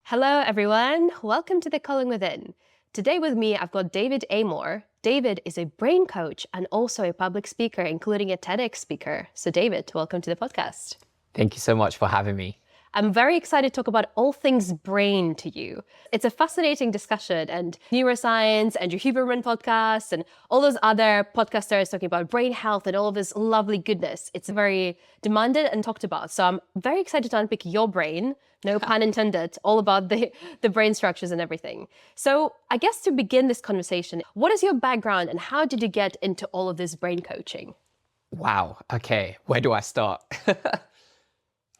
Hello, everyone. Welcome to The Calling Within. Today with me, I've got David Amor. David is a brain coach and also a public speaker, including a TEDx speaker. So David, welcome to the podcast. Thank you so much for having me. I'm very excited to talk about all things brain to you. It's a fascinating discussion, and neuroscience and your Huberman podcast and all those other podcasters talking about brain health and all of this lovely goodness. It's very demanded and talked about. So I'm very excited to unpick your brain, no pun intended, all about the brain structures and everything. So I guess to begin this conversation, what is your background and how did you get into all of this brain coaching? Wow. Okay. Where do I start?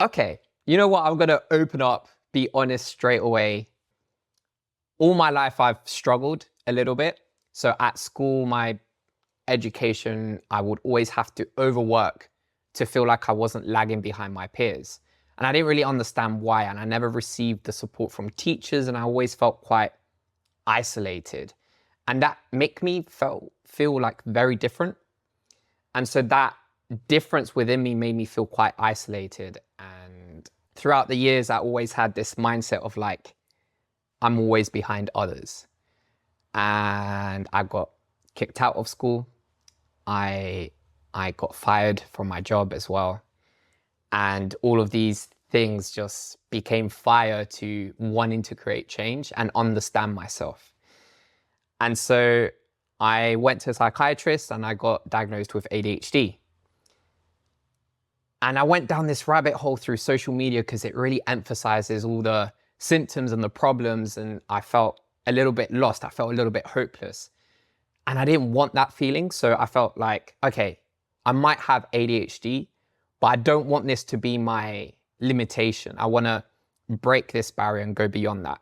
Okay. You know what? I'm going to open up, be honest straight away. All my life, I've struggled a little bit. So at school, my education, I would always have to overwork to feel like I wasn't lagging behind my peers. And I didn't really understand why. And I never received the support from teachers. And I always felt quite isolated. And that made me feel like very different. And so that difference within me made me feel quite isolated. And throughout the years, I always had this mindset of like, I'm always behind others. And I got kicked out of school. I got fired from my job as well. And all of these things just became fire to wanting to create change and understand myself. And so I went to a psychiatrist and I got diagnosed with ADHD. And I went down this rabbit hole through social media because it really emphasizes all the symptoms and the problems. And I felt a little bit lost. I felt a little bit hopeless. And I didn't want that feeling. So I felt like, okay, I might have ADHD, but I don't want this to be my limitation. I want to break this barrier and go beyond that.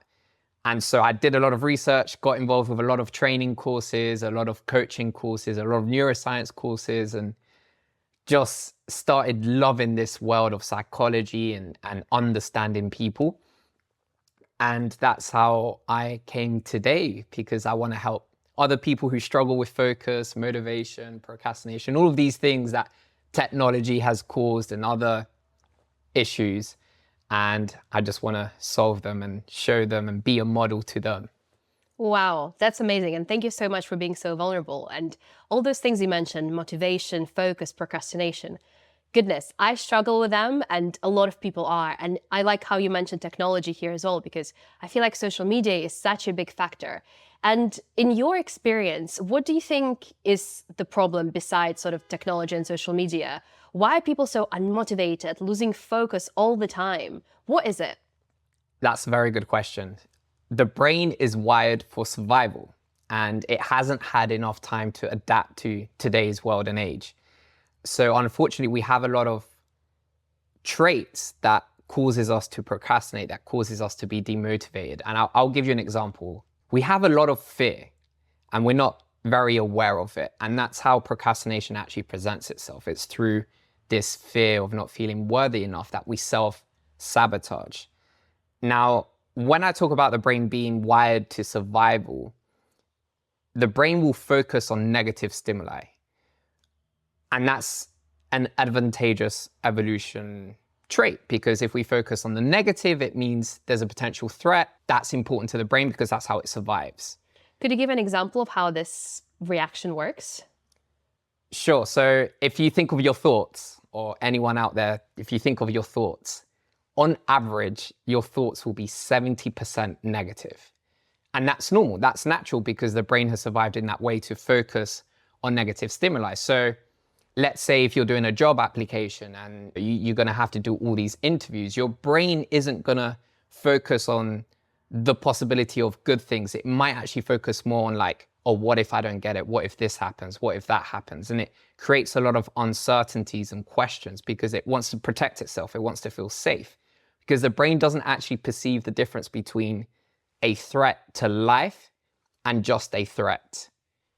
And so I did a lot of research, got involved with a lot of training courses, a lot of coaching courses, a lot of neuroscience courses, and just started loving this world of psychology and understanding people. And that's how I came today, because I want to help other people who struggle with focus, motivation, procrastination, all of these things that technology has caused and other issues. And I just want to solve them and show them and be a model to them. Wow, that's amazing. And thank you so much for being so vulnerable. And all those things you mentioned, motivation, focus, procrastination. Goodness, I struggle with them and a lot of people are. And I like how you mentioned technology here as well, because I feel like social media is such a big factor. And in your experience, what do you think is the problem besides sort of technology and social media? Why are people so unmotivated, losing focus all the time? What is it? That's a very good question. The brain is wired for survival, and it hasn't had enough time to adapt to today's world and age. So unfortunately, we have a lot of traits that causes us to procrastinate, that causes us to be demotivated. And I'll give you an example. We have a lot of fear and we're not very aware of it. And that's how procrastination actually presents itself. It's through this fear of not feeling worthy enough that we self-sabotage. Now, when I talk about the brain being wired to survival, the brain will focus on negative stimuli. And that's an advantageous evolution trait, because if we focus on the negative, it means there's a potential threat. That's important to the brain because that's how it survives. Could you give an example of how this reaction works? Sure. So if you think of your thoughts, or anyone out there, if you think of your thoughts, on average, your thoughts will be 70% negative. And that's normal. That's natural because the brain has survived in that way to focus on negative stimuli. So let's say if you're doing a job application and you're going to have to do all these interviews, your brain isn't going to focus on the possibility of good things. It might actually focus more on like, oh, what if I don't get it? What if this happens? What if that happens? And it creates a lot of uncertainties and questions because it wants to protect itself. It wants to feel safe because the brain doesn't actually perceive the difference between a threat to life and just a threat,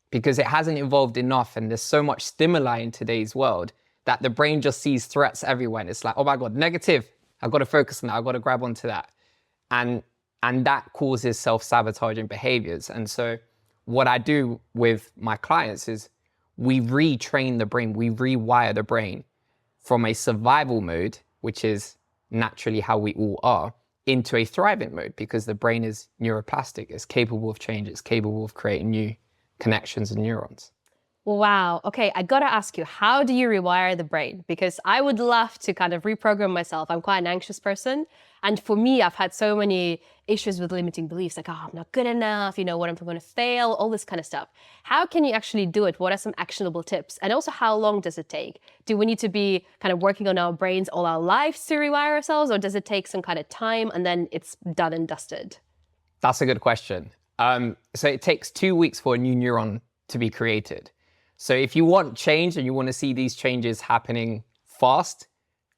because it hasn't evolved enough and there's so much stimuli in today's world that the brain just sees threats everywhere. And it's like, oh my God, negative. I've got to focus on that. I've got to grab onto that. And that causes self-sabotaging behaviors. And so what I do with my clients is we retrain the brain, we rewire the brain from a survival mode, which is naturally how we all are, into a thriving mode because the brain is neuroplastic. It's capable of change. It's capable of creating new connections and neurons. Wow. Okay, I gotta ask you, how do you rewire the brain? Because I would love to kind of reprogram myself. I'm quite an anxious person. And for me, I've had so many issues with limiting beliefs, like, oh, I'm not good enough, what if I'm gonna fail, all this kind of stuff. How can you actually do it? What are some actionable tips? And also, how long does it take? Do we need to be kind of working on our brains all our lives to rewire ourselves, or does it take some kind of time and then it's done and dusted? That's a good question. So it takes 2 weeks for a new neuron to be created. So if you want change and you want to see these changes happening fast,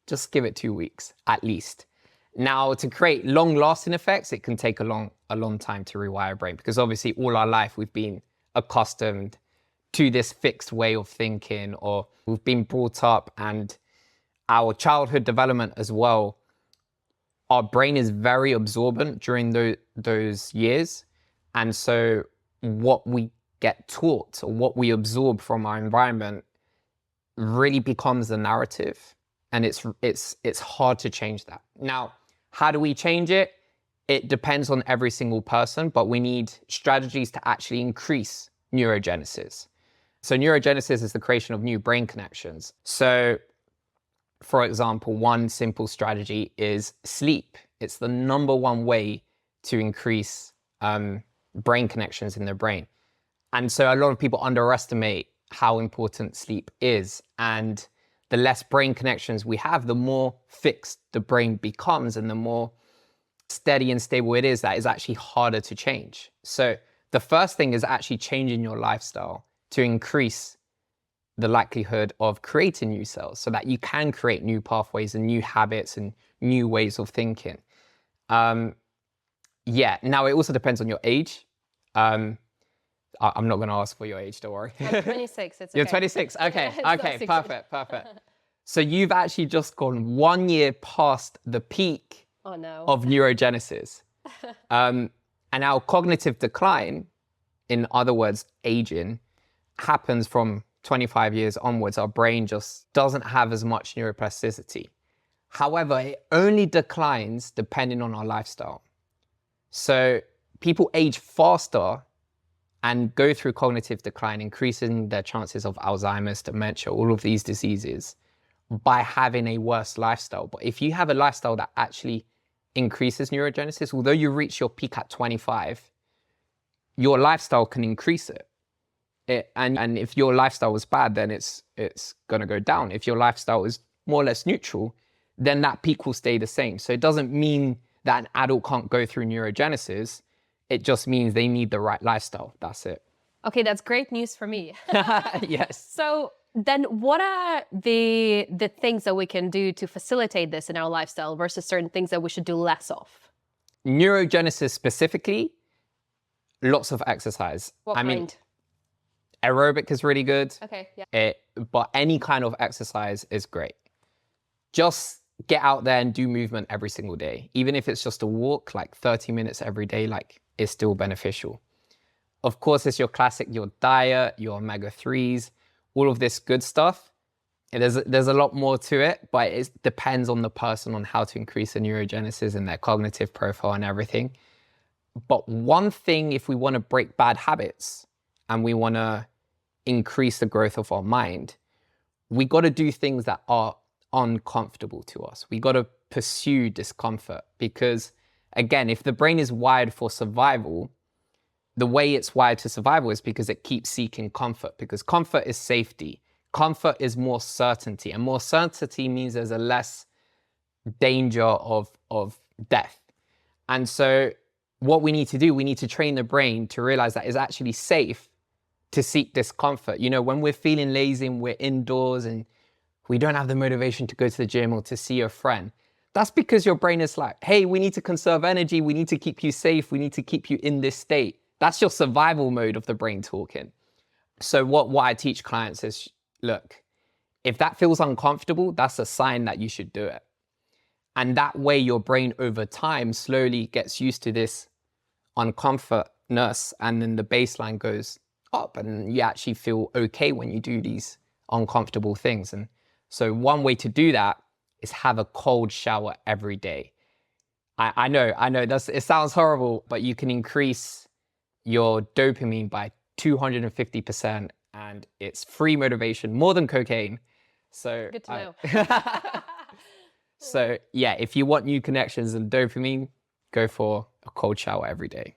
just give it 2 weeks at least. Now, to create long-lasting effects, it can take a long time to rewire a brain, because obviously all our life we've been accustomed to this fixed way of thinking, or we've been brought up, and our childhood development as well. Our brain is very absorbent during those years. And so what we get taught or what we absorb from our environment really becomes the narrative, and it's hard to change that. Now, how do we change it? It depends on every single person, but we need strategies to actually increase neurogenesis. So neurogenesis is the creation of new brain connections. So for example, one simple strategy is sleep. It's the number one way to increase brain connections in the brain. And so a lot of people underestimate how important sleep is. And the less brain connections we have, the more fixed the brain becomes, and the more steady and stable it is, that is actually harder to change. So the first thing is actually changing your lifestyle to increase the likelihood of creating new cells, so that you can create new pathways and new habits and new ways of thinking. Yeah, now it also depends on your age. I'm not going to ask for your age, don't worry. I'm 26, it's okay. You're 26, okay, okay, secret. perfect. So you've actually just gone 1 year past the peak of neurogenesis. And our cognitive decline, in other words, aging, happens from 25 years onwards. Our brain just doesn't have as much neuroplasticity. However, it only declines depending on our lifestyle. So people age faster and go through cognitive decline, increasing their chances of Alzheimer's, dementia, all of these diseases, by having a worse lifestyle. But if you have a lifestyle that actually increases neurogenesis, although you reach your peak at 25, your lifestyle can increase it. And if your lifestyle was bad, then it's going to go down. If your lifestyle is more or less neutral, then that peak will stay the same. So it doesn't mean that an adult can't go through neurogenesis. It just means they need the right lifestyle. That's it. Okay, that's great news for me. Yes. So then what are the things that we can do to facilitate this in our lifestyle versus certain things that we should do less of? Neurogenesis specifically, lots of exercise. What kind? Aerobic is really good. Okay, yeah. But any kind of exercise is great. Just get out there and do movement every single day. Even if it's just a walk, like 30 minutes every day, like, it's still beneficial. Of course, it's your classic, your diet, your omega-3s, all of this good stuff. And there's a lot more to it, but it depends on the person on how to increase the neurogenesis and their cognitive profile and everything. But one thing, if we want to break bad habits and we want to increase the growth of our mind, we got to do things that are uncomfortable to us. We got to pursue discomfort, because again, if the brain is wired for survival, the way it's wired to survival is because it keeps seeking comfort, because comfort is safety. Comfort is more certainty, and more certainty means there's a less danger of death. And so what we need to do, we need to train the brain to realize that it's actually safe to seek discomfort. When we're feeling lazy and we're indoors and we don't have the motivation to go to the gym or to see a friend, that's because your brain is like, hey, we need to conserve energy. We need to keep you safe. We need to keep you in this state. That's your survival mode of the brain talking. So what I teach clients is, look, if that feels uncomfortable, that's a sign that you should do it. And that way your brain over time slowly gets used to this uncomfortness, and then the baseline goes up and you actually feel okay when you do these uncomfortable things. And so one way to do that is have a cold shower every day. I know, it sounds horrible, but you can increase your dopamine by 250%, and it's free motivation, more than cocaine. So Good to know. So yeah, if you want new connections and dopamine, go for a cold shower every day.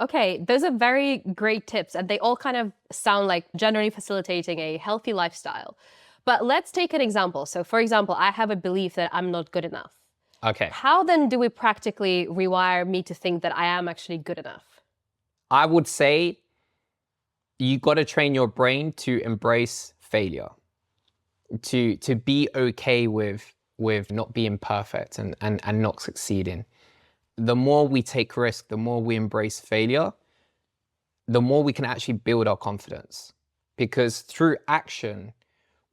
Okay, those are very great tips, and they all kind of sound like generally facilitating a healthy lifestyle. But let's take an example. So, for example, I have a belief that I'm not good enough. Okay. How then do we practically rewire me to think that I am actually good enough? I would say you got to train your brain to embrace failure, to be okay with not being perfect and not succeeding. The more we take risk, the more we embrace failure, the more we can actually build our confidence. Because through action,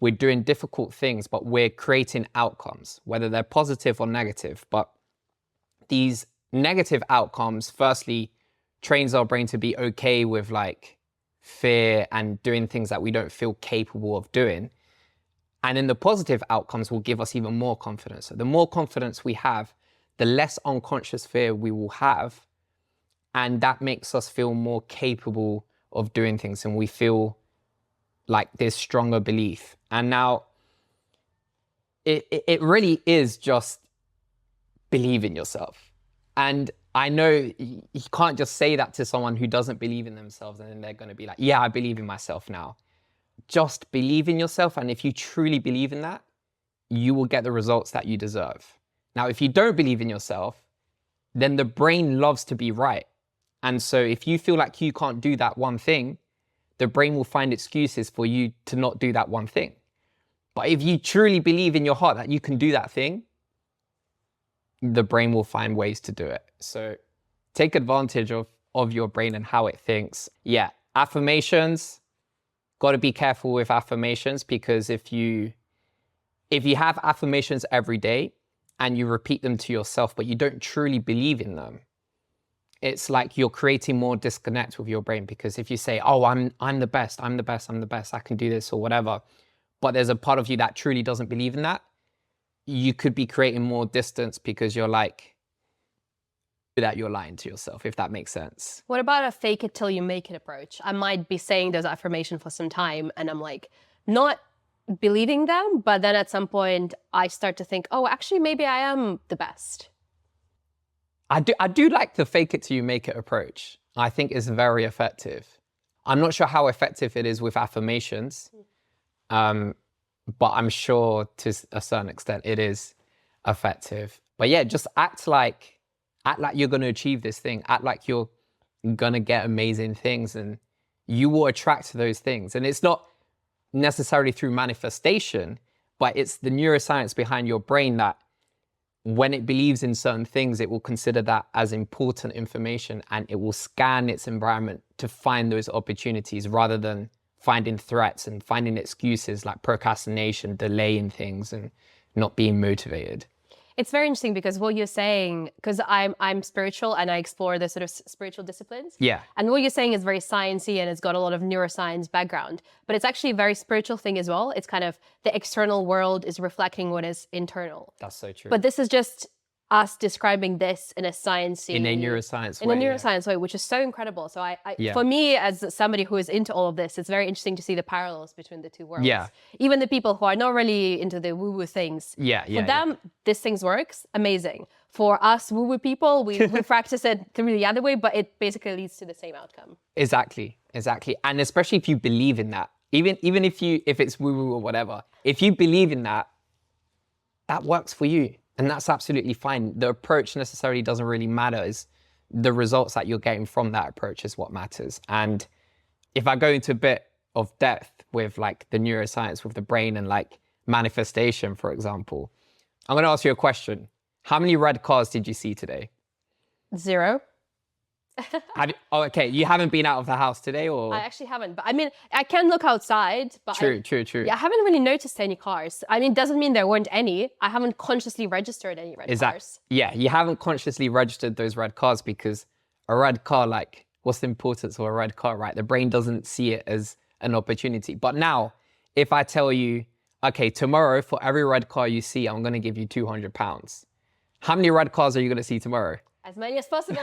we're doing difficult things, but we're creating outcomes, whether they're positive or negative. But these negative outcomes, firstly, trains our brain to be okay with like fear and doing things that we don't feel capable of doing. And then the positive outcomes will give us even more confidence. So the more confidence we have, the less unconscious fear we will have. And that makes us feel more capable of doing things. And we feel like this stronger belief. And now it really is just believe in yourself. And I know you can't just say that to someone who doesn't believe in themselves and then they're going to be like, yeah, I believe in myself now. Just believe in yourself. And if you truly believe in that, you will get the results that you deserve. Now, if you don't believe in yourself, then the brain loves to be right. And so if you feel like you can't do that one thing, the brain will find excuses for you to not do that one thing. But if you truly believe in your heart that you can do that thing, the brain will find ways to do it. So take advantage of your brain and how it thinks. Yeah, affirmations, got to be careful with affirmations, because if you have affirmations every day and you repeat them to yourself, but you don't truly believe in them, it's like you're creating more disconnect with your brain. Because if you say, oh, I'm the best, I'm the best, I'm the best, I can do this or whatever, but there's a part of you that truly doesn't believe in that, you could be creating more distance because you're like, that you're lying to yourself, if that makes sense. What about a fake it till you make it approach? I might be saying those affirmations for some time and I'm like not believing them, but then at some point I start to think, oh, actually, maybe I am the best. I do like the fake it till you make it approach. I think it's very effective. I'm not sure how effective it is with affirmations, but I'm sure to a certain extent it is effective. But yeah, just act like you're going to achieve this thing. Act like you're going to get amazing things, and you will attract those things. And it's not necessarily through manifestation, but it's the neuroscience behind your brain that when it believes in certain things, it will consider that as important information, and it will scan its environment to find those opportunities rather than finding threats and finding excuses like procrastination, delaying things, and not being motivated. It's very interesting because what you're saying, because I'm spiritual and I explore the sort of spiritual disciplines. Yeah. And what you're saying is very sciencey and it's got a lot of neuroscience background, but it's actually a very spiritual thing as well. It's kind of the external world is reflecting what is internal. That's so true. But this is just us describing this in a sciencey, in a neuroscience way. In a neuroscience way, which is so incredible. So for me, as somebody who is into all of this, it's very interesting to see the parallels between the two worlds. Yeah. Even the people who are not really into the woo-woo things. Yeah. For them, this thing works, amazing. For us woo-woo people, we practice it through the other way, but it basically leads to the same outcome. Exactly. And especially if you believe in that, even if it's woo-woo or whatever, if you believe in that, that works for you. And that's absolutely fine. The approach necessarily doesn't really matter. It's the results that you're getting from that approach is what matters. And if I go into a bit of depth with like the neuroscience with the brain and like manifestation, for example, I'm going to ask you a question. How many red cars did you see today? 0. Okay, you haven't been out of the house today, or? I actually haven't, but I mean, I can look outside, but True. Yeah, I haven't really noticed any cars. I mean, it doesn't mean there weren't any. I haven't consciously registered any red cars. Yeah, you haven't consciously registered those red cars because a red car, like, what's the importance of a red car, right? The brain doesn't see it as an opportunity. But now, if I tell you, okay, tomorrow for every red car you see, I'm going to give you £200. How many red cars are you going to see tomorrow? As many as possible.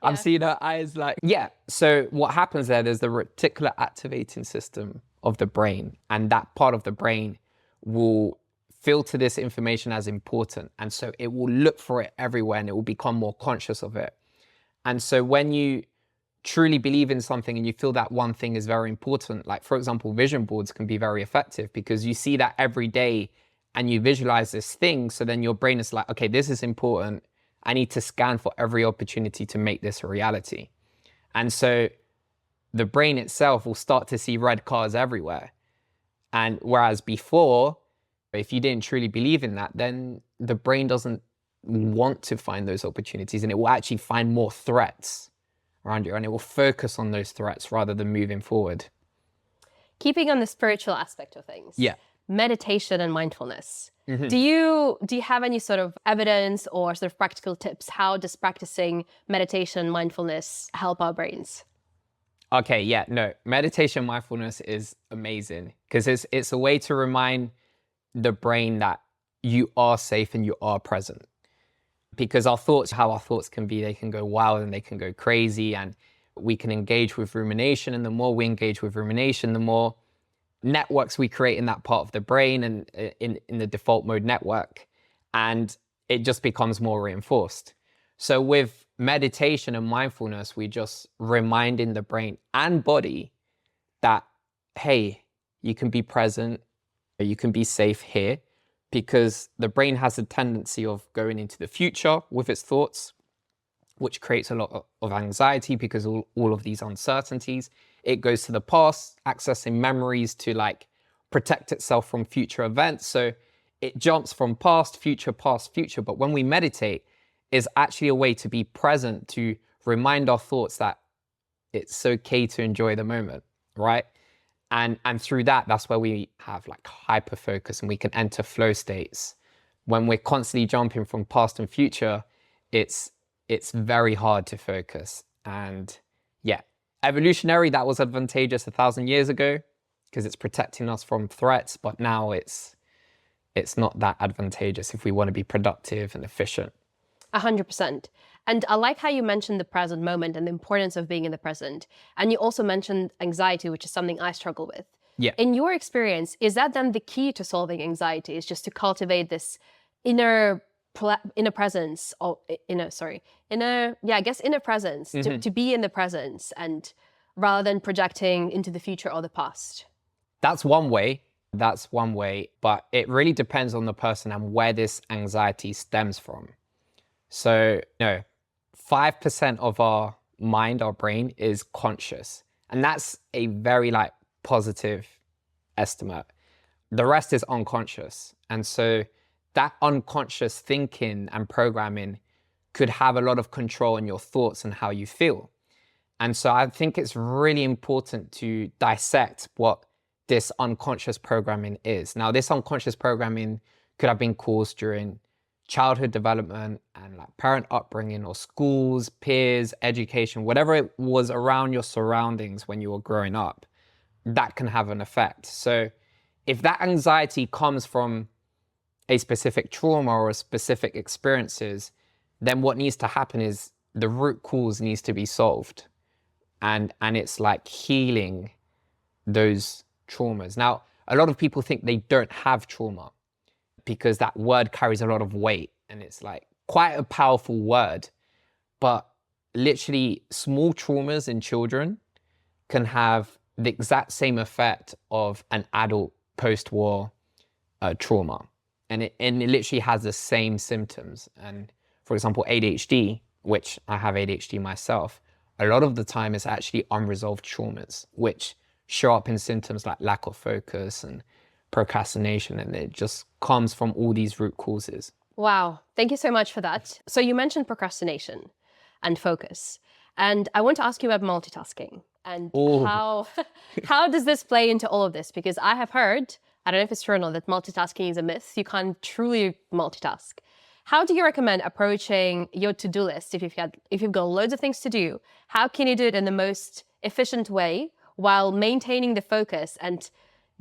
I'm seeing her eyes like, yeah. So what happens there's the reticular activating system of the brain. And that part of the brain will filter this information as important. And so it will look for it everywhere and it will become more conscious of it. And so when you truly believe in something and you feel that one thing is very important, like for example, vision boards can be very effective because you see that every day and you visualize this thing. So then your brain is like, okay, this is important. I need to scan for every opportunity to make this a reality. And so the brain itself will start to see red cars everywhere. And whereas before, if you didn't truly believe in that, then the brain doesn't want to find those opportunities and it will actually find more threats around you and it will focus on those threats rather than moving forward. Keeping on the spiritual aspect of things. Yeah. Meditation and mindfulness. Mm-hmm. Do you have any sort of evidence or sort of practical tips? How does practicing meditation and mindfulness help our brains? Okay, yeah, no, meditation mindfulness is amazing because it's a way to remind the brain that you are safe and you are present. Because our thoughts, how our thoughts can be, they can go wild and they can go crazy and we can engage with rumination. And the more we engage with rumination, the more networks we create in that part of the brain and in the default mode network. And it just becomes more reinforced. So with meditation and mindfulness, we just reminding the brain and body that, hey, you can be present, you can be safe here. Because the brain has a tendency of going into the future with its thoughts, which creates a lot of anxiety because all of these uncertainties. It goes to the past, accessing memories to like protect itself from future events. So it jumps from past, future. But when we meditate, it's actually a way to be present, to remind our thoughts that it's okay to enjoy the moment, right? And through that, that's where we have like hyper focus and we can enter flow states. When we're constantly jumping from past and future, it's very hard to focus. And yeah, evolutionary, that was advantageous 1,000 years ago because it's protecting us from threats. But now it's not that advantageous if we want to be productive and efficient. 100%. And I like how you mentioned the present moment and the importance of being in the present. And you also mentioned anxiety, which is something I struggle with. Yeah. In your experience, is that then the key to solving anxiety, is just to cultivate this inner presence or inner presence, to be in the presence and rather than projecting into the future or the past? That's one way. But it really depends on the person and where this anxiety stems from. So, 5% of our mind, our brain is conscious. And that's a very positive estimate. The rest is unconscious. And so that unconscious thinking and programming could have a lot of control on your thoughts and how you feel. And so I think it's really important to dissect what this unconscious programming is. Now, this unconscious programming could have been caused during childhood development and parent upbringing or schools, peers, education, whatever it was around your surroundings when you were growing up, that can have an effect. So if that anxiety comes from a specific trauma or specific experiences, then what needs to happen is the root cause needs to be solved. And it's like healing those traumas. Now, a lot of people think they don't have trauma because that word carries a lot of weight and it's quite a powerful word. But literally small traumas in children can have the exact same effect of an adult post-war trauma. And it literally has the same symptoms. And for example, ADHD, which I have ADHD myself, a lot of the time it's actually unresolved traumas, which show up in symptoms like lack of focus and procrastination, and it just comes from all these root causes. Wow. Thank you so much for that. So you mentioned procrastination and focus, and I want to ask you about multitasking and how does this play into all of this? Because I have heard, I don't know if it's true or not, that multitasking is a myth. You can't truly multitask. How do you recommend approaching your to-do list if you've got loads of things to do? How can you do it in the most efficient way while maintaining the focus and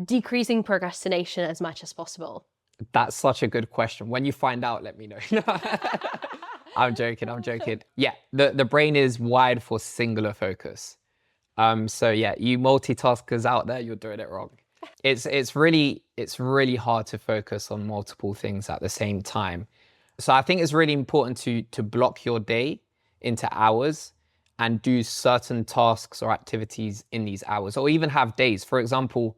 decreasing procrastination as much as possible? That's such a good question. When you find out, let me know. I'm joking. I'm joking. Yeah, the brain is wired for singular focus. So yeah, you multitaskers out there, you're doing it wrong. It's really hard to focus on multiple things at the same time. So I think it's really important to block your day into hours and do certain tasks or activities in these hours, or even have days. For example,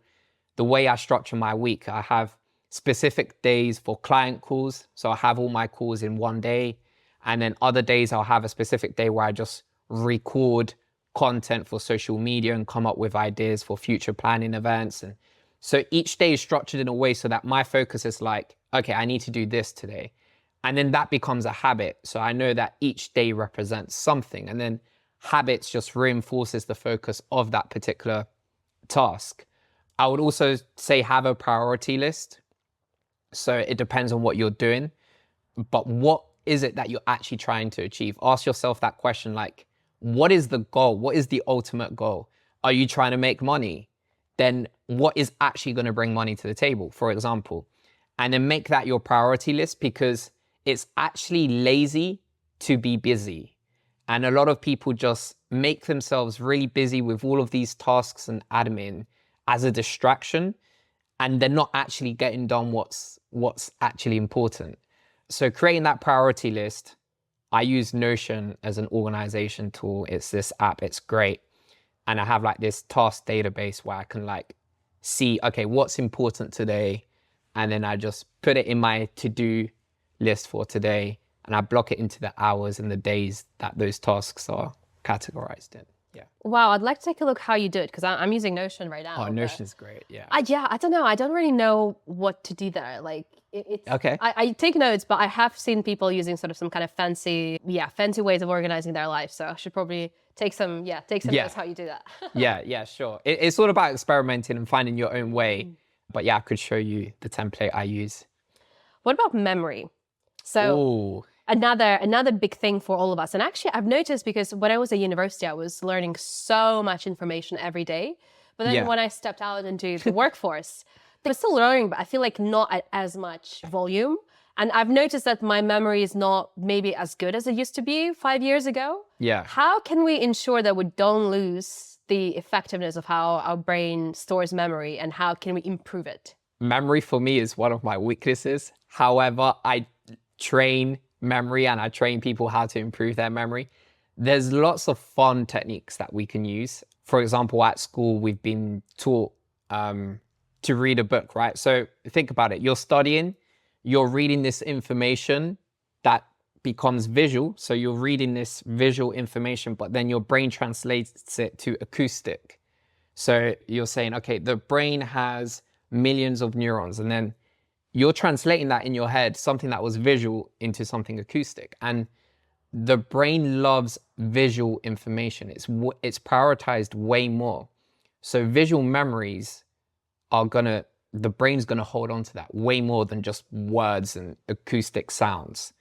the way I structure my week, I have specific days for client calls. So I have all my calls in one day. And then other days I'll have a specific day where I just record content for social media and come up with ideas for future planning events. And so each day is structured in a way so that my focus is like, okay, I need to do this today. And then that becomes a habit. So I know that each day represents something. And then habits just reinforces the focus of that particular task. I would also say have a priority list. So it depends on what you're doing, but what is it that you're actually trying to achieve? Ask yourself that question, like, what is the goal? What is the ultimate goal? Are you trying to make money? Then what is actually going to bring money to the table, for example? And then make that your priority list, because it's actually lazy to be busy. And a lot of people just make themselves really busy with all of these tasks and admin as a distraction, and they're not actually getting done what's actually important. So creating that priority list, I use Notion as an organization tool. It's this app, it's great. And I have like this task database where I can like see, okay, what's important today? And then I just put it in my to-do list for today, and I block it into the hours and the days that those tasks are categorized in. Yeah. Wow, I'd like to take a look how you do it, because I'm using Notion right now. Oh, Notion's great. Yeah. I don't know. I don't really know what to do there. Like, it's Okay. I take notes, but I have seen people using sort of some kind of fancy ways of organizing their life. So I should probably take some notes how you do that. Yeah, sure. It's all about experimenting and finding your own way. But yeah, I could show you the template I use. What about memory? So Ooh. another big thing for all of us. And actually, I've noticed, because when I was at university, I was learning so much information every day. But then when I stepped out into the workforce, I was still learning, but I feel like not at as much volume. And I've noticed that my memory is not maybe as good as it used to be 5 years ago. Yeah. How can we ensure that we don't lose the effectiveness of how our brain stores memory, and how can we improve it? Memory for me is one of my weaknesses. However, I train memory and I train people how to improve their memory. There's lots of fun techniques that we can use. For example, at school, we've been taught to read a book, right? So think about it. You're studying, you're reading this information that becomes visual. So you're reading this visual information, but then your brain translates it to acoustic. So you're saying, okay, the brain has millions of neurons, and then you're translating that in your head, something that was visual, into something acoustic. And the brain loves visual information. It's prioritized way more. So visual memories the brain's gonna hold on to that way more than just words and acoustic sounds.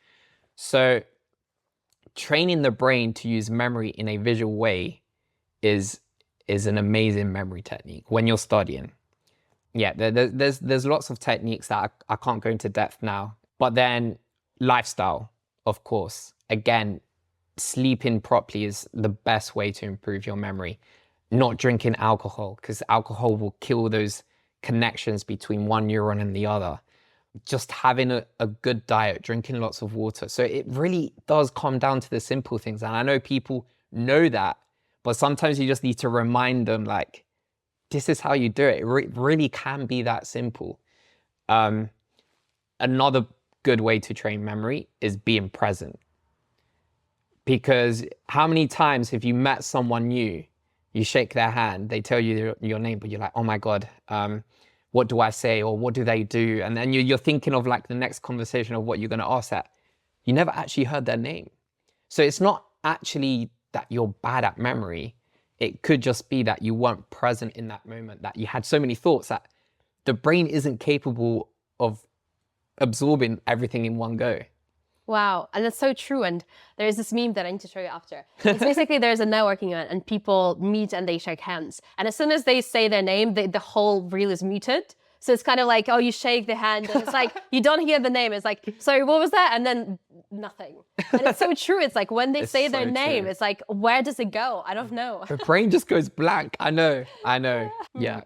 So training the brain to use memory in a visual way is an amazing memory technique when you're studying. Yeah, there's lots of techniques that I can't go into depth now. But then lifestyle, of course. Again, sleeping properly is the best way to improve your memory. Not drinking alcohol, because alcohol will kill those connections between one neuron and the other. Just having a good diet, drinking lots of water. So it really does come down to the simple things. And I know people know that, but sometimes you just need to remind them, like, this is how you do it. It really can be that simple. Another good way to train memory is being present. Because how many times have you met someone new, you shake their hand, they tell you your name, but you're like, oh my God, what do I say? Or what do they do? And then you're thinking of like the next conversation of what you're gonna ask that. You never actually heard their name. So it's not actually that you're bad at memory. It could just be that you weren't present in that moment, that you had so many thoughts that the brain isn't capable of absorbing everything in one go. Wow, and that's so true. And there's this meme that I need to show you after. It's basically there's a networking event and people meet and they shake hands. And as soon as they say their name, the whole reel is muted. So it's kind of like, oh, you shake the hand and it's like, you don't hear the name. It's like, sorry, what was that? And then nothing. And it's so true. It's like when they It's say their so name, true. it's like, where does it go? I don't know. The brain just goes blank. I know. Yeah.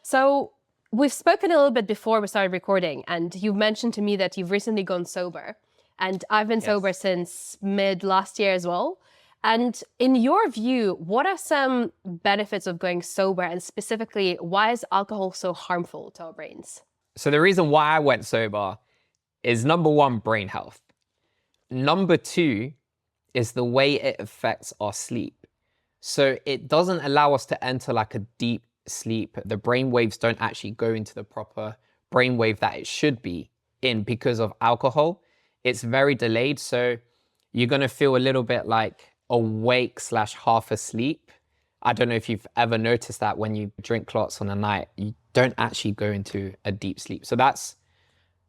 So we've spoken a little bit before we started recording, and you've mentioned to me that you've recently gone sober. And I've been sober since mid last year as well. And in your view, what are some benefits of going sober? And specifically, why is alcohol so harmful to our brains? So the reason why I went sober is number one, brain health. Number two is the way it affects our sleep. So it doesn't allow us to enter like a deep sleep. The brain waves don't actually go into the proper brainwave that it should be in because of alcohol. It's very delayed. So you're going to feel a little bit like awake / half asleep. I don't know if you've ever noticed that when you drink lots on a night, you don't actually go into a deep sleep. So that's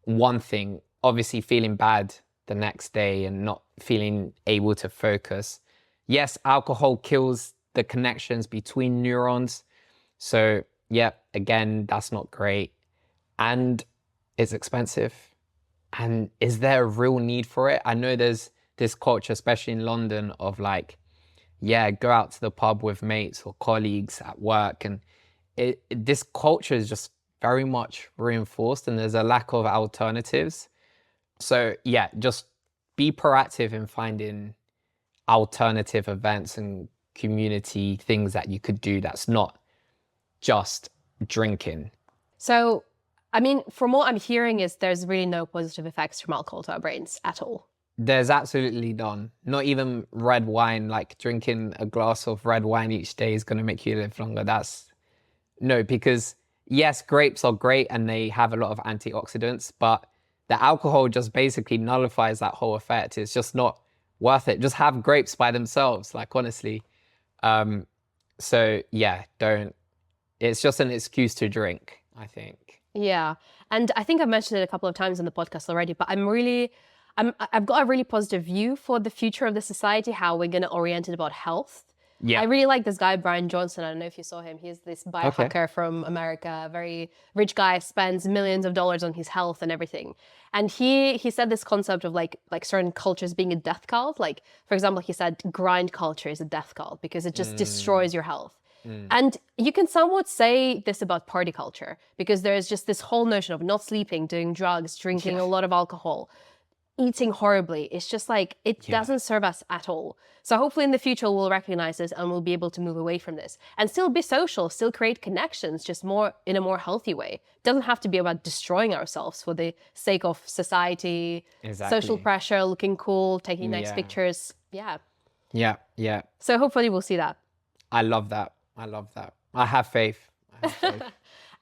one thing. Obviously feeling bad the next day and not feeling able to focus. Yes, alcohol kills the connections between neurons. So yeah, again, that's not great. And it's expensive. And is there a real need for it? I know there's this culture, especially in London, of like, yeah, go out to the pub with mates or colleagues at work. And this culture is just very much reinforced and there's a lack of alternatives. So yeah, just be proactive in finding alternative events and community things that you could do that's not just drinking. So, I mean, from what I'm hearing is there's really no positive effects from alcohol to our brains at all. There's absolutely none. Not even red wine, like drinking a glass of red wine each day is going to make you live longer. No, because yes, grapes are great and they have a lot of antioxidants, but the alcohol just basically nullifies that whole effect. It's just not worth it. Just have grapes by themselves, like honestly. So yeah, don't. It's just an excuse to drink, I think. Yeah. And I think I've mentioned it a couple of times in the podcast already, but I've got a really positive view for the future of the society, how we're going to orient it about health. Yeah. I really like this guy, Brian Johnson. I don't know if you saw him. He's this biohacker from America, a very rich guy, spends millions of dollars on his health and everything. And he said this concept of like certain cultures being a death cult. Like, for example, he said grind culture is a death cult because it just destroys your health. And you can somewhat say this about party culture because there's just this whole notion of not sleeping, doing drugs, drinking a lot of alcohol, eating horribly. It's just like, it doesn't serve us at all. So hopefully in the future, we'll recognize this and we'll be able to move away from this and still be social, still create connections, just more in a more healthy way. It doesn't have to be about destroying ourselves for the sake of society, social pressure, looking cool, taking nice pictures. Yeah. So hopefully we'll see that. I love that. I have faith.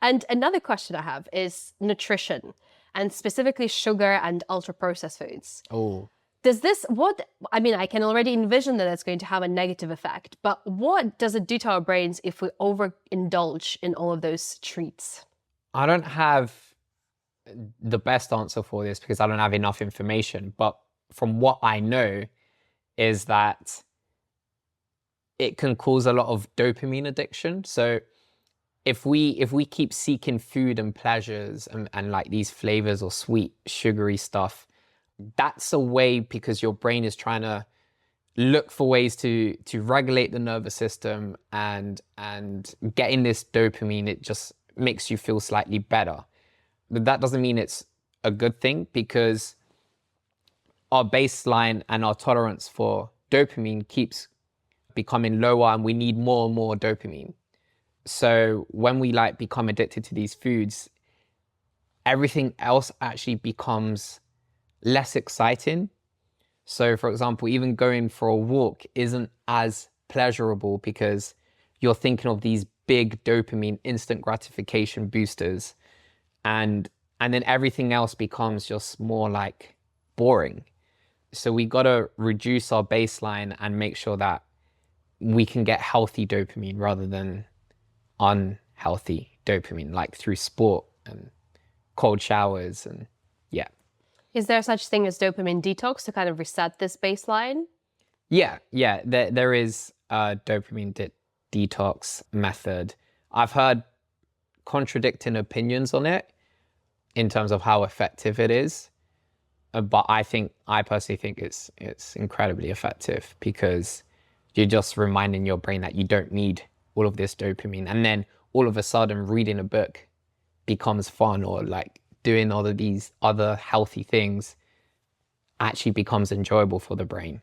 And another question I have is nutrition, and specifically sugar and ultra-processed foods. Oh. I can already envision that it's going to have a negative effect, but what does it do to our brains if we overindulge in all of those treats? I don't have the best answer for this because I don't have enough information, but from what I know is that it can cause a lot of dopamine addiction. So if we keep seeking food and pleasures and like these flavors or sweet, sugary stuff, that's a way because your brain is trying to look for ways to regulate the nervous system and getting this dopamine, it just makes you feel slightly better. But that doesn't mean it's a good thing because our baseline and our tolerance for dopamine keeps becoming lower and we need more and more dopamine. So when we like become addicted to these foods, everything else actually becomes less exciting. So for example, even going for a walk isn't as pleasurable because you're thinking of these big dopamine instant gratification boosters and then everything else becomes just more like boring. So we got to reduce our baseline and make sure that we can get healthy dopamine rather than unhealthy dopamine, like through sport and cold showers and yeah. Is there such thing as dopamine detox to kind of reset this baseline? Yeah. There is a dopamine detox method. I've heard contradicting opinions on it in terms of how effective it is. But I personally think it's incredibly effective, because you're just reminding your brain that you don't need all of this dopamine. And then all of a sudden reading a book becomes fun, or like doing all of these other healthy things actually becomes enjoyable for the brain.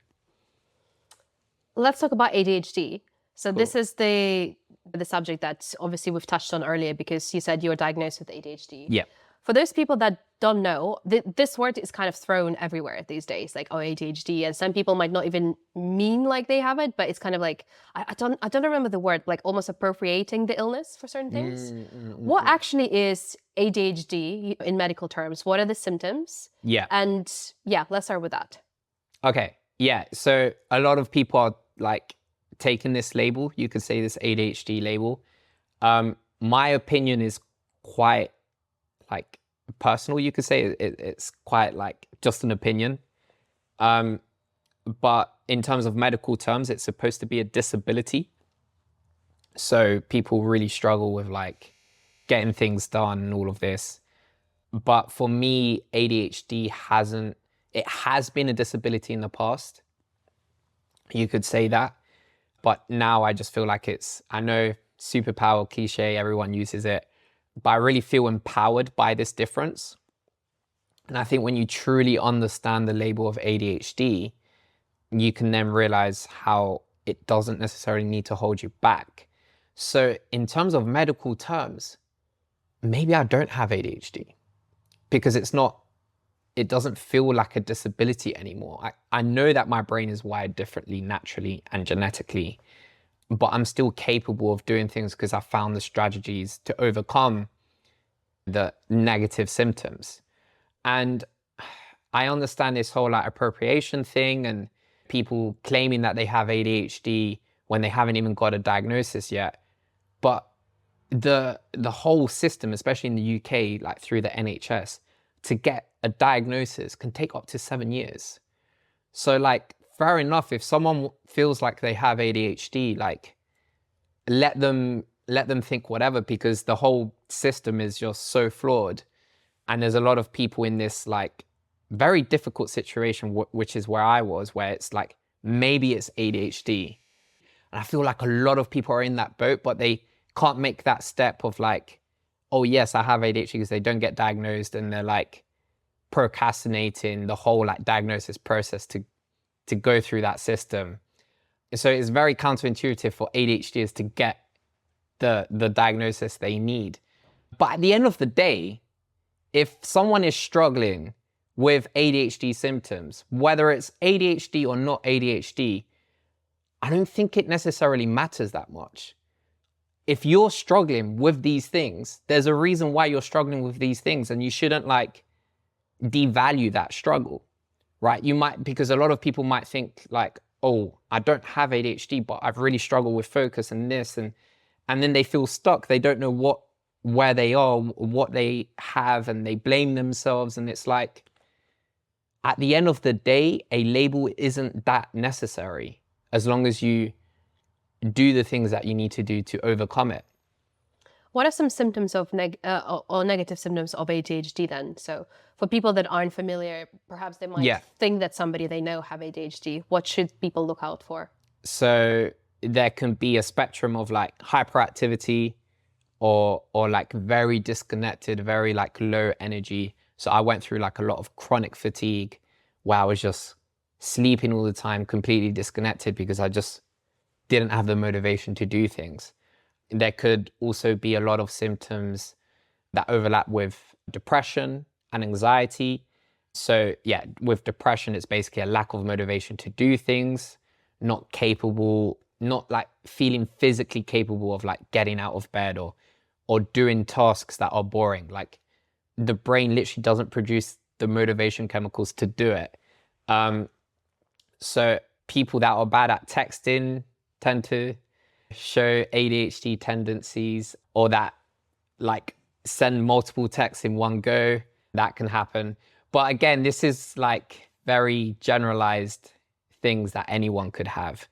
Let's talk about ADHD. So Cool. this is the subject that obviously we've touched on earlier, because you said you were diagnosed with ADHD. Yeah. For those people that don't know, this word is kind of thrown everywhere these days, like, oh, ADHD, and some people might not even mean like they have it, but it's kind of like, I don't remember the word, like almost appropriating the illness for certain things. What actually is ADHD in medical terms? What are the symptoms? Yeah. And yeah, let's start with that. Okay. Yeah. So a lot of people are like taking this label. You could say this ADHD label. My opinion is quite like personal. You could say it's quite like just an opinion. But in terms of medical terms, it's supposed to be a disability. So people really struggle with like getting things done and all of this. But for me, ADHD it has been a disability in the past. You could say that. But now I just feel like I know superpower cliche, everyone uses it, but I really feel empowered by this difference. And I think when you truly understand the label of ADHD, you can then realize how it doesn't necessarily need to hold you back. So in terms of medical terms, maybe I don't have ADHD, because it doesn't feel like a disability anymore. I know that my brain is wired differently naturally and genetically, but I'm still capable of doing things because I found the strategies to overcome the negative symptoms. And I understand this whole like appropriation thing and people claiming that they have ADHD when they haven't even got a diagnosis yet. But the whole system, especially in the UK, like through the NHS, to get a diagnosis can take up to 7 years. So like, fair enough, if someone feels like they have ADHD, like let them think whatever, because the whole system is just so flawed. And there's a lot of people in this like very difficult situation, which is where I was, where it's like, maybe it's ADHD. And I feel like a lot of people are in that boat, but they can't make that step of like, oh yes, I have ADHD, because they don't get diagnosed, and they're like procrastinating the whole like diagnosis process to go through that system. So it's very counterintuitive for ADHDers to get the diagnosis they need. But at the end of the day, if someone is struggling with ADHD symptoms, whether it's ADHD or not ADHD, I don't think it necessarily matters that much. If you're struggling with these things, there's a reason why you're struggling with these things, and you shouldn't like devalue that struggle, right? Because a lot of people might think like, oh, I don't have ADHD, but I've really struggled with focus and this, and then they feel stuck. They don't know where they are, what they have, and they blame themselves. And it's like, at the end of the day, a label isn't that necessary as long as you do the things that you need to do to overcome it. What are some symptoms of or negative symptoms of ADHD then? So for people that aren't familiar, perhaps they might think that somebody they know have ADHD. What should people look out for? So there can be a spectrum of like hyperactivity or like very disconnected, very like low energy. So I went through like a lot of chronic fatigue where I was just sleeping all the time, completely disconnected, because I just didn't have the motivation to do things. There could also be a lot of symptoms that overlap with depression and anxiety. So yeah, with depression, it's basically a lack of motivation to do things, not capable, not like feeling physically capable of like getting out of bed or doing tasks that are boring. Like the brain literally doesn't produce the motivation chemicals to do it. So people that are bad at texting tend to show ADHD tendencies, or that like send multiple texts in one go. That can happen. But again, this is like very generalized things that anyone could have.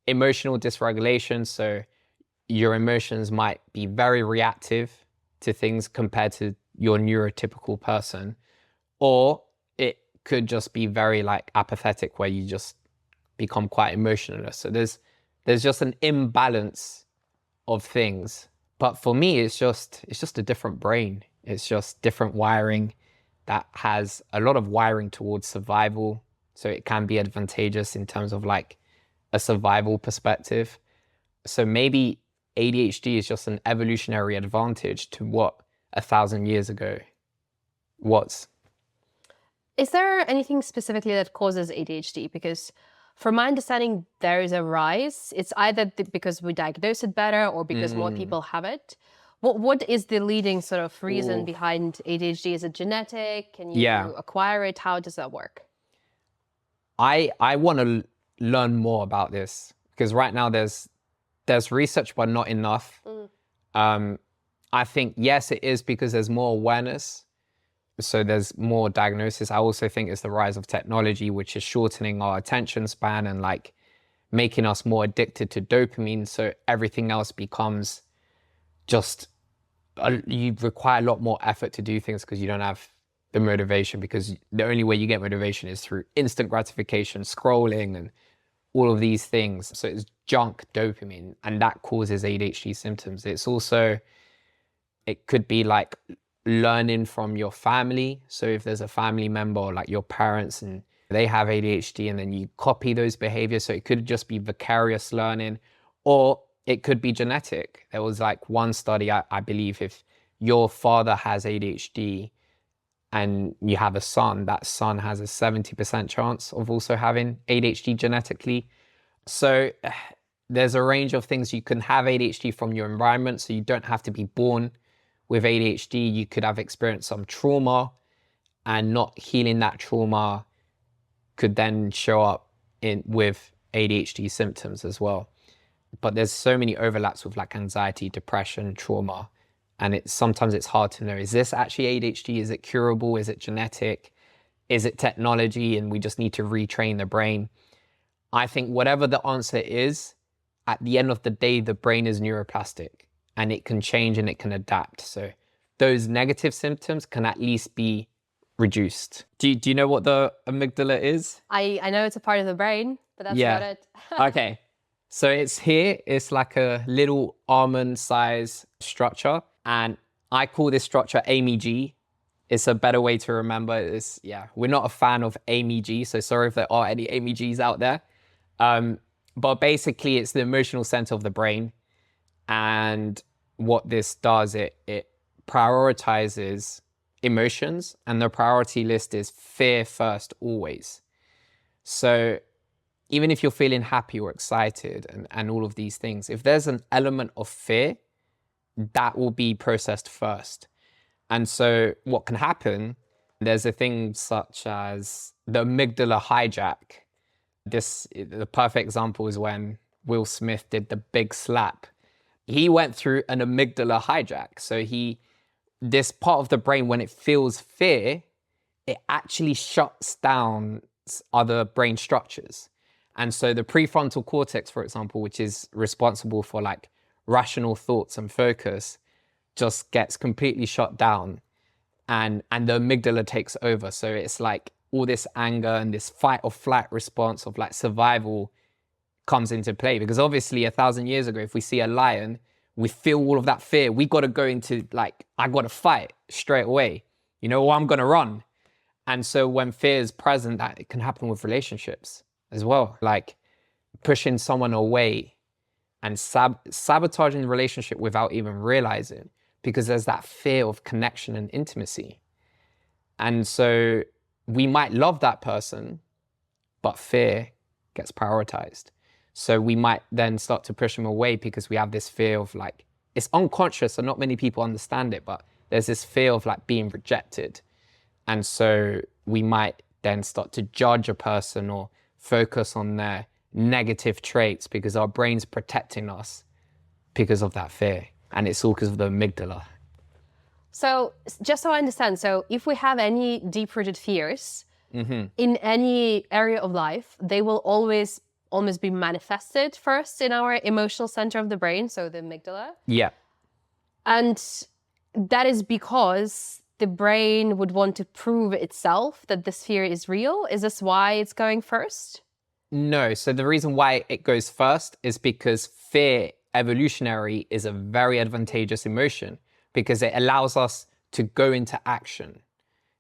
Emotional dysregulation, so your emotions might be very reactive to things compared to your neurotypical person, or it could just be very like apathetic where you just become quite emotionless. So there's just an imbalance of things. But for me, it's just a different brain. It's just different wiring that has a lot of wiring towards survival. So it can be advantageous in terms of like a survival perspective. So maybe ADHD is just an evolutionary advantage to what 1,000 years ago was. Is there anything specifically that causes ADHD? Because from my understanding, there is a rise. It's either because we diagnose it better or because more people have it. What is the leading sort of reason Ooh. behind ADHD? Is it genetic? Can you Yeah. acquire it? How does that work? I want to learn more about this because right now there's research, but not enough. I think, yes, it is because there's more awareness. So there's more diagnosis. I also think it's the rise of technology, which is shortening our attention span and like making us more addicted to dopamine. So everything else becomes just, you require a lot more effort to do things because you don't have the motivation, because the only way you get motivation is through instant gratification, scrolling and all of these things. So it's junk dopamine, and that causes ADHD symptoms. It's also, it could be like learning from your family. So if there's a family member or like your parents and they have ADHD and then you copy those behaviors. So it could just be vicarious learning, or it could be genetic. There was like one study, I believe, if your father has ADHD and you have a son, that son has a 70% chance of also having ADHD genetically. So there's a range of things. You can have ADHD from your environment, so you don't have to be born with ADHD. You could have experienced some trauma, and not healing that trauma could then show up with ADHD symptoms as well. But there's so many overlaps with like anxiety, depression, trauma, and sometimes it's hard to know, is this actually ADHD? Is it curable? Is it genetic? Is it technology and we just need to retrain the brain? I think whatever the answer is, at the end of the day, the brain is neuroplastic and it can change and it can adapt. So those negative symptoms can at least be reduced. Do you know what the amygdala is? I know it's a part of the brain, but that's Yeah. about it. Okay. So it's here. It's like a little almond size structure. And I call this structure Amy G. It's a better way to remember. We're not a fan of Amy G. So sorry if there are any Amy Gs out there. But basically it's the emotional center of the brain. And what this does, it prioritizes emotions, and the priority list is fear first always. So even if you're feeling happy or excited and all of these things, if there's an element of fear, that will be processed first. And so what can happen, there's a thing such as the amygdala hijack. The perfect example is when Will Smith did the big slap. He went through an amygdala hijack. So this part of the brain, when it feels fear, it actually shuts down other brain structures. And so the prefrontal cortex, for example, which is responsible for like rational thoughts and focus, just gets completely shut down, and the amygdala takes over. So it's like all this anger and this fight or flight response of like survival comes into play, because obviously 1,000 years ago, if we see a lion, we feel all of that fear. We got to go into like, I got to fight straight away, or I'm going to run. And so when fear is present, that it can happen with relationships as well, like pushing someone away and sabotaging the relationship without even realizing, because there's that fear of connection and intimacy. And so we might love that person, but fear gets prioritized. So we might then start to push them away because we have this fear of like, it's unconscious, so not many people understand it, but there's this fear of like being rejected. And so we might then start to judge a person or focus on their negative traits because our brain's protecting us because of that fear. And it's all because of the amygdala. So just so I understand, so if we have any deep-rooted fears in any area of life, they will always almost be manifested first in our emotional center of the brain, so the amygdala. Yeah. And that is because the brain would want to prove itself that this fear is real? Is this why it's going first? No. So the reason why it goes first is because fear, evolutionary, is a very advantageous emotion because it allows us to go into action.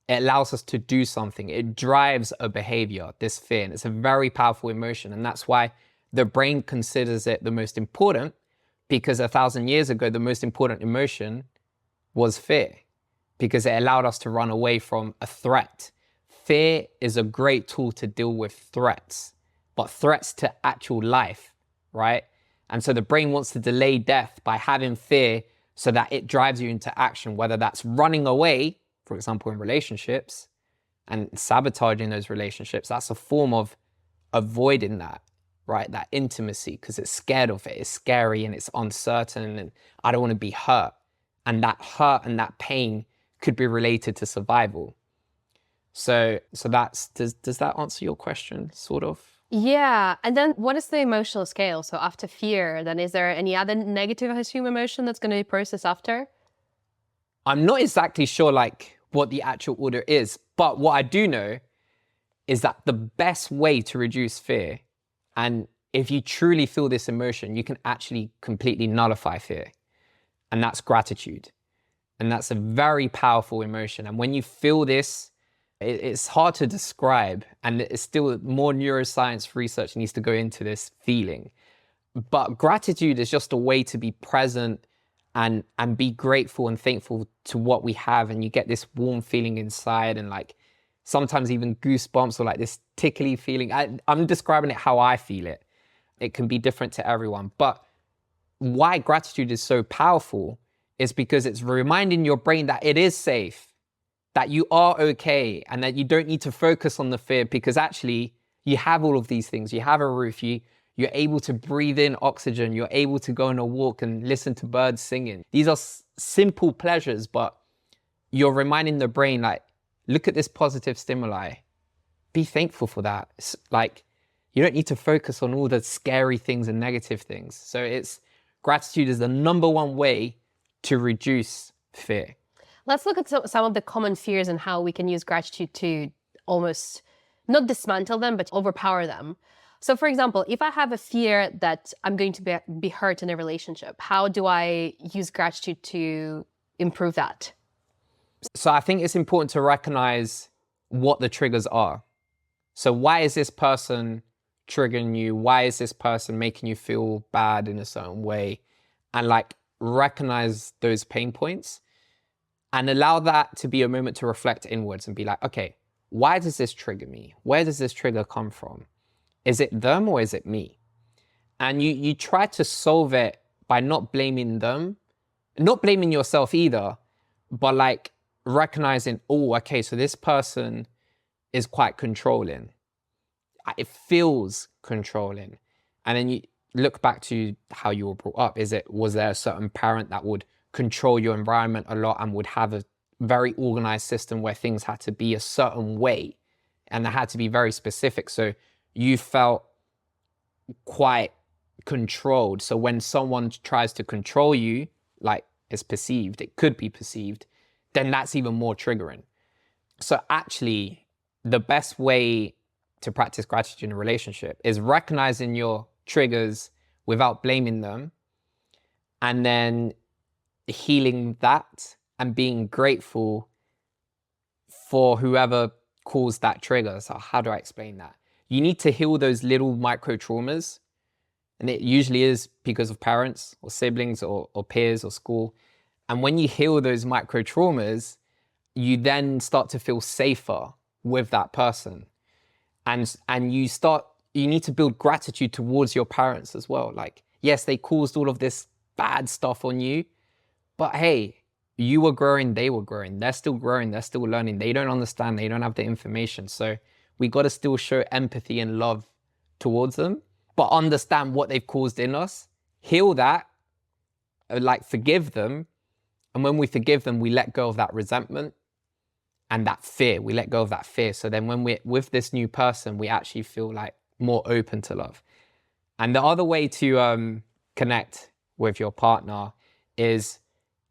It allows us to do something. It drives a behavior, this fear. And it's a very powerful emotion. And that's why the brain considers it the most important, because 1,000 years ago, the most important emotion was fear, because it allowed us to run away from a threat. Fear is a great tool to deal with threats, but threats to actual life, right? And so the brain wants to delay death by having fear so that it drives you into action, whether that's running away, for example, in relationships, and sabotaging those relationships. That's a form of avoiding that, right? That intimacy, because it's scared of it. It's scary and it's uncertain, and I don't want to be hurt. And that hurt and that pain could be related to survival. So that's, does that answer your question, sort of? Yeah. And then what is the emotional scale? So after fear, then is there any other negative, I assume, emotion that's going to be processed after? I'm not exactly sure like what the actual order is, but what I do know is that the best way to reduce fear, and if you truly feel this emotion, you can actually completely nullify fear, and that's gratitude. And that's a very powerful emotion. And when you feel this, it's hard to describe, and it's still more neuroscience research needs to go into this feeling. But gratitude is just a way to be present and be grateful and thankful to what we have. And you get this warm feeling inside, and like sometimes even goosebumps, or like this tickly feeling. I'm describing it how I feel it. It can be different to everyone. But why gratitude is so powerful is because it's reminding your brain that it is safe, that you are okay, and that you don't need to focus on the fear, because actually you have all of these things. You have a roof, you're able to breathe in oxygen, you're able to go on a walk and listen to birds singing. These are simple pleasures, but you're reminding the brain, like, look at this positive stimuli. Be thankful for that. It's like, you don't need to focus on all the scary things and negative things. So gratitude is the number one way to reduce fear. Let's look at some of the common fears and how we can use gratitude to almost not dismantle them, but overpower them. So for example, if I have a fear that I'm going to be hurt in a relationship, how do I use gratitude to improve that? So I think it's important to recognize what the triggers are. So why is this person triggering you? Why is this person making you feel bad in a certain way? And like recognize those pain points and allow that to be a moment to reflect inwards and be like, okay, why does this trigger me? Where does this trigger come from? Is it them or is it me? And you try to solve it by not blaming them, not blaming yourself either, but like recognizing, oh, okay, so this person is quite controlling. It feels controlling. And then you look back to how you were brought up. Was there a certain parent that would control your environment a lot and would have a very organized system where things had to be a certain way and they had to be very specific? So you felt quite controlled. So when someone tries to control you, like it's perceived, it could be perceived, then that's even more triggering. So actually, the best way to practice gratitude in a relationship is recognizing your triggers without blaming them, and then healing that and being grateful for whoever caused that trigger. So how do I explain that? You need to heal those little micro traumas. And it usually is because of parents or siblings or peers or school. And when you heal those micro traumas, you then start to feel safer with that person. And you need to build gratitude towards your parents as well. Like, yes, they caused all of this bad stuff on you, but hey, you were growing, they were growing, they're still growing, they're still learning. They don't understand, they don't have the information. So we got to still show empathy and love towards them, but understand what they've caused in us, heal that, like forgive them. And when we forgive them, we let go of that resentment and that fear. We let go of that fear. So then when we're with this new person, we actually feel like more open to love. And the other way to connect with your partner is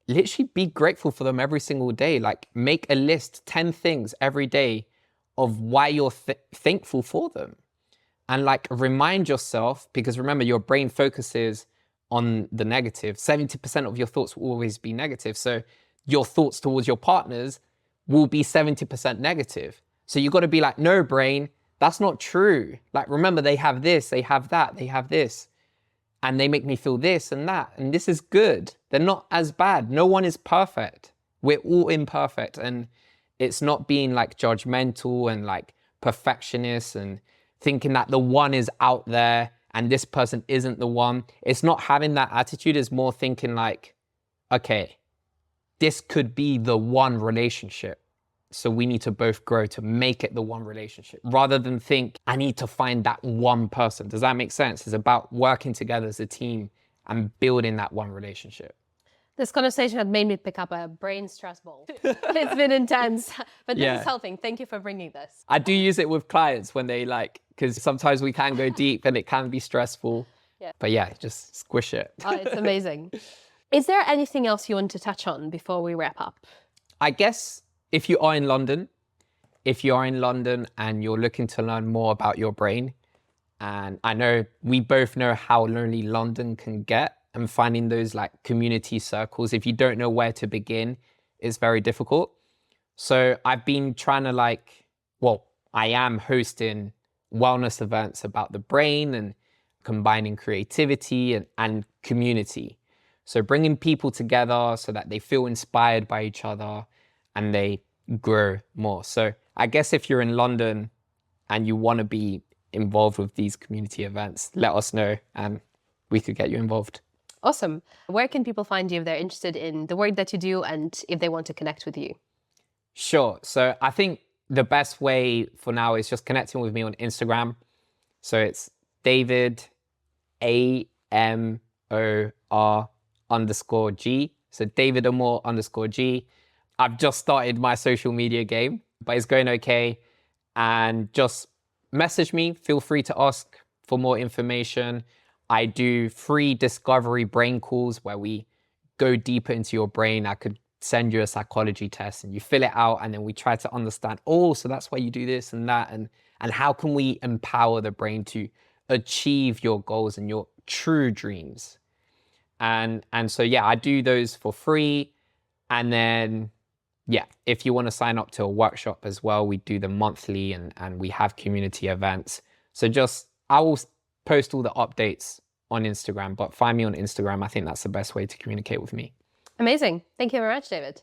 literally be grateful for them every single day. Like make a list, 10 things every day of why you're thankful for them. And like remind yourself, because remember, your brain focuses on the negative. 70% of your thoughts will always be negative. So your thoughts towards your partners will be 70% negative. So you got to be like, no, brain, that's not true. Like, remember, they have this, they have that, they have this, and they make me feel this and that. And this is good. They're not as bad. No one is perfect. We're all imperfect. And it's not being like judgmental and like perfectionist and thinking that the one is out there and this person isn't the one. It's not having that attitude. It's more thinking like, okay, this could be the one relationship. So we need to both grow to make it the one relationship, rather than think, I need to find that one person. Does that make sense? It's about working together as a team and building that one relationship. This conversation had made me pick up a brain stress ball. It's been intense, but this is helping. Thank you for bringing this. I do use it with clients when they like, because sometimes we can go deep and it can be stressful. Yeah. But yeah, just squish it. Oh, it's amazing. Is there anything else you want to touch on before we wrap up? I guess if you are in London and you're looking to learn more about your brain, and I know we both know how lonely London can get, and finding those like community circles, if you don't know where to begin, is very difficult. So I've been trying to I am hosting wellness events about the brain and combining creativity and community. So bringing people together so that they feel inspired by each other and they grow more. So I guess if you're in London and you want to be involved with these community events, let us know and we could get you involved. Awesome. Where can people find you if they're interested in the work that you do and if they want to connect with you? Sure. So I think the best way for now is just connecting with me on Instagram. So it's David AMOR_G. So David Amor_G. I've just started my social media game, but it's going okay. And just message me. Feel free to ask for more information. I do free discovery brain calls where we go deeper into your brain. I could send you a psychology test and you fill it out and then we try to understand, so that's why you do this and that, and how can we empower the brain to achieve your goals and your true dreams. And so yeah, I do those for free. And then yeah, if you want to sign up to a workshop as well, we do them monthly and we have community events. So I will post all the updates on Instagram, but find me on Instagram. I think that's the best way to communicate with me. Amazing. Thank you very much, David.